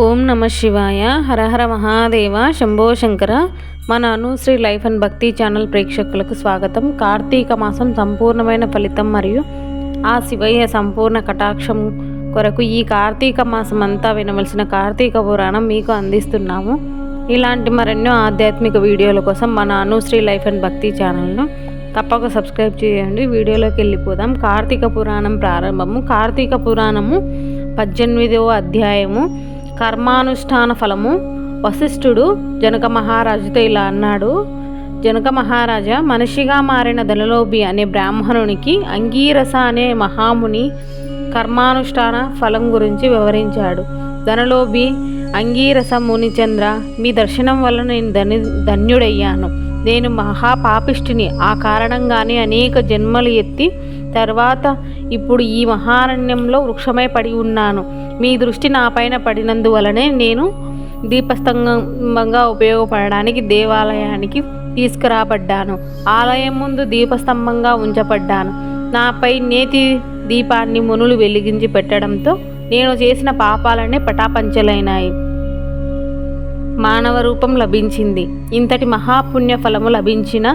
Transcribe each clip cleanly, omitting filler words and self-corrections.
ఓం నమ శివాయ. హరహర మహాదేవ, శంభో శంకర. మన అనుశ్రీ లైఫ్ అండ్ భక్తి ఛానల్ ప్రేక్షకులకు స్వాగతం. కార్తీక మాసం సంపూర్ణమైన ఫలితం మరియు ఆ శివయ్య సంపూర్ణ కటాక్షం కొరకు ఈ కార్తీక మాసం అంతా వినవలసిన కార్తీక పురాణం మీకు అందిస్తున్నాము. ఇలాంటి మరెన్నో ఆధ్యాత్మిక వీడియోల కోసం మన అనుశ్రీ లైఫ్ అండ్ భక్తి ఛానల్ను తప్పక సబ్స్క్రైబ్ చేయండి. వీడియోలోకి వెళ్ళిపోదాం. కార్తీక పురాణం ప్రారంభము. కార్తీక పురాణము 18వ అధ్యాయము. కర్మానుష్ఠాన ఫలము. వశిష్ఠుడు జనక మహారాజుతో ఇలా అన్నాడు. జనక మహారాజా, మనిషిగా మారిన ధనలోభి అనే బ్రాహ్మణునికి అంగీరస అనే మహాముని కర్మానుష్ఠాన ఫలం గురించి వివరించాడు. ధనలోభి అంగీరస మునిచంద్ర, మీ దర్శనం వల్ల నేను ధన్యుడయ్యాను. నేను మహాపాపిష్టిని. ఆ కారణంగానే అనేక జన్మలు ఎత్తి తర్వాత ఇప్పుడు ఈ మహారణ్యంలో వృక్షమై పడి ఉన్నాను. మీ దృష్టి నాపైన పడినందువలనే నేను దీపస్తంభంగా ఉపయోగపడడానికి దేవాలయానికి తీసుకురాబడ్డాను. ఆలయం ముందు దీపస్తంభంగా ఉంచబడ్డాను. నాపై నేతి దీపాన్ని మునులు వెలిగించి పెట్టడంతో నేను చేసిన పాపాలనే పటాపంచలైనాయి. మానవ రూపం లభించింది. ఇంతటి మహాపుణ్య ఫలము లభించిన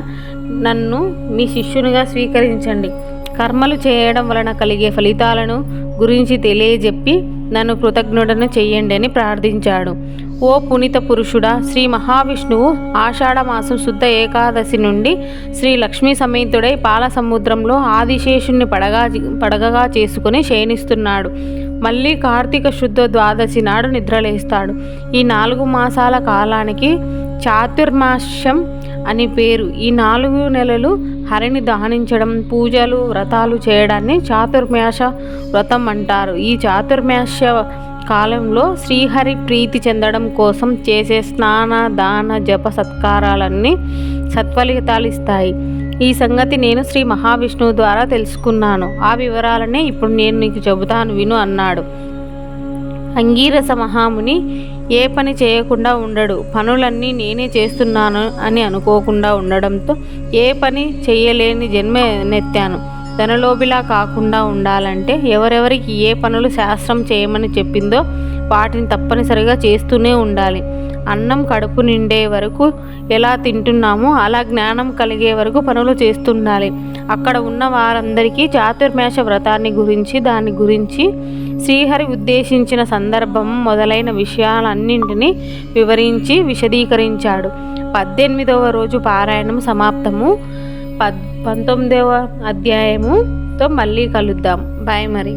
నన్ను మీ శిష్యునిగా స్వీకరించండి. కర్మలు చేయడం వలన కలిగే ఫలితాలను గురించి తెలియజెప్పి నన్ను కృతజ్ఞుడను చెయ్యండి అని ప్రార్థించాడు. ఓ పునీత పురుషుడా, శ్రీ మహావిష్ణువు ఆషాఢమాసం శుద్ధ ఏకాదశి నుండి శ్రీ లక్ష్మీ సమేతుడై పాల సముద్రంలో ఆదిశేషుణ్ణి పడగగా చేసుకుని శయనిస్తున్నాడు. మళ్ళీ కార్తీక శుద్ధ ద్వాదశి నాడు నిద్రలేస్తాడు. ఈ 4 మాసాల కాలానికి చాతుర్మాస్యం అని పేరు. ఈ 4 నెలలు హరిని దహనించడం, పూజలు, వ్రతాలు చేయడాన్ని చాతుర్మాస వ్రతం అంటారు. ఈ చాతుర్మాస్య కాలంలో శ్రీహరి ప్రీతి చెందడం కోసం చేసే స్నాన, దాన, జప సత్కారాలన్నీ సత్ఫలితాలు ఇస్తాయి. ఈ సంగతి నేను శ్రీ మహావిష్ణువు ద్వారా తెలుసుకున్నాను. ఆ వివరాలనే ఇప్పుడు నేను నీకు చెబుతాను, విను అన్నాడు. అంగీరస మహాముని ఏ పని చేయకుండా ఉండడు. పనులన్నీ నేనే చేస్తున్నాను అని అనుకోకుండా ఉండడంతో ఏ పని చేయలేని జన్మనెత్తాను. ధనలోభిలా కాకుండా ఉండాలంటే ఎవరెవరికి ఏ పనులు శాస్త్రం చేయమని చెప్పిందో వాటిని తప్పనిసరిగా చేస్తూనే ఉండాలి. అన్నం కడుపు నిండే వరకు ఎలా తింటున్నామో అలా జ్ఞానం కలిగే వరకు పనులు చేస్తుండాలి. అక్కడ ఉన్న వారందరికీ చాతుర్మాస వ్రతాన్ని గురించి, దాని గురించి శ్రీహరి ఉద్దేశించిన సందర్భం మొదలైన విషయాలన్నింటినీ వివరించి విశదీకరించాడు. 18వ రోజు పారాయణం సమాప్తము. 19వ అధ్యాయముతో మళ్ళీ కలుద్దాం. బాయ్ మరి.